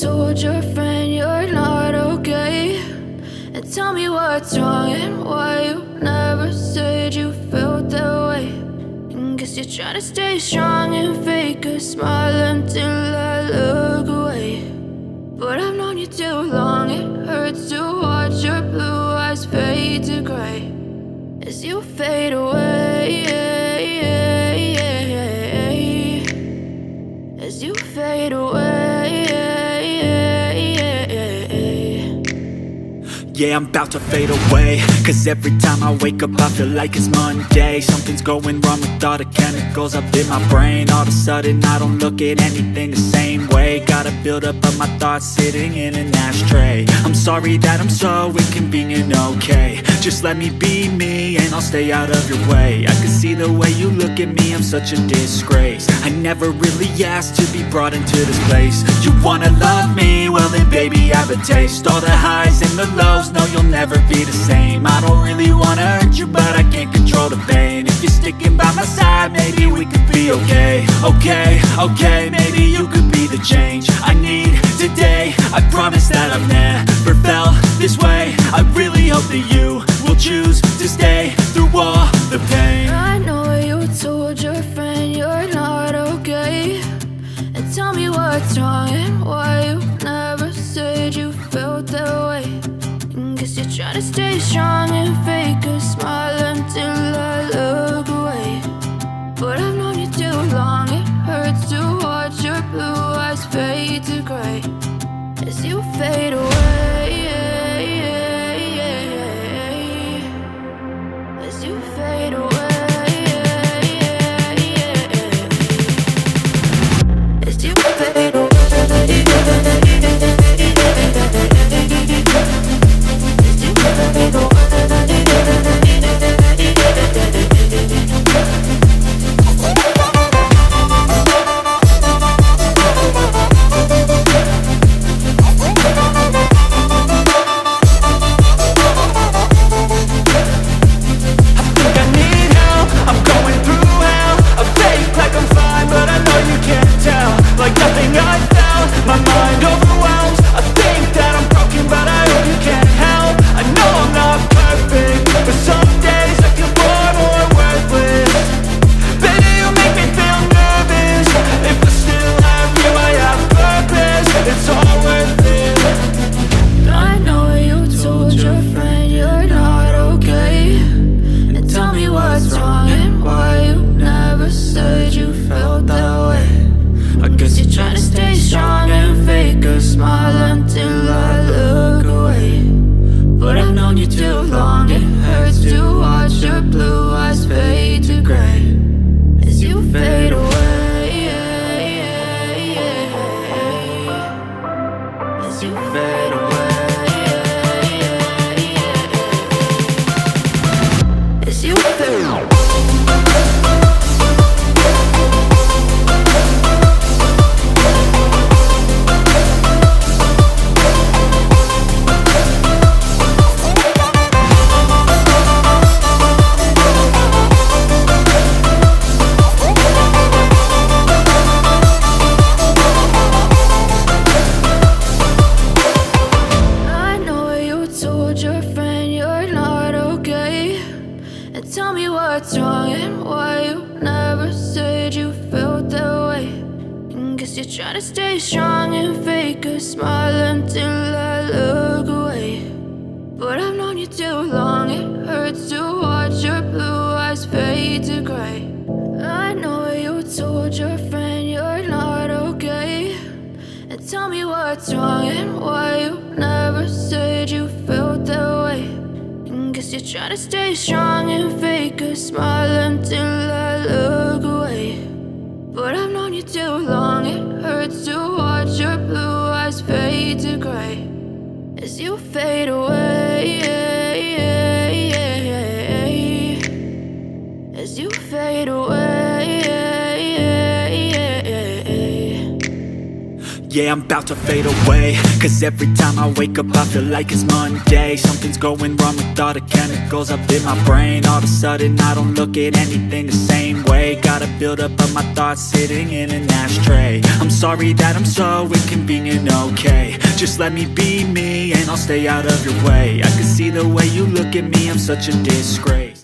told your friend you're not okay, and tell me what's wrong and why you never said you felt that way. And guess you're trying to stay strong and fake a smile until I look away. But I've known you too long, it hurts to watch your blue eyes fade to gray as you fade away, as you fade away. Yeah, I'm about to fade away, cause every time I wake up I feel like it's Monday. Something's going wrong with all the chemicals up in my brain. All of a sudden I don't look at anything the same way. Got a buildup of my thoughts sitting in an ashtray. I'm sorry that I'm so inconvenient, okay. Just let me be me and I'll stay out of your way. I can see the way you look at me, I'm such a disgrace. I never really asked to be brought into this place. You wanna love me? Well then baby have a taste. All the highs and the lows, no you'll never be the same. I don't really wanna hurt you but I can't control the pain. If you're sticking by my side maybe we could be okay. Okay, maybe you could be the change I need today. I promise that I've never felt this way. I really hope that you will choose to stay through all the pain. I know you told your friend you're not okay, and tell me what's wrong and why you never said you felt that way. And guess you're trying to stay strong and fake a smile until I look away. But I've known you too long, it hurts to watch your blue eyes fade to gray as you fade away, as you fade away, as you fade away. Yeah, I'm about to fade away, cause every time I wake up I feel like it's Monday. Something's going wrong with all the chemicals up in my brain. All of a sudden I don't look at anything the same way. Gotta build up of my thoughts sitting in an ashtray. I'm sorry that I'm so inconvenient, okay. Just let me be me and I'll stay out of your way. I can see the way you look at me, I'm such a disgrace.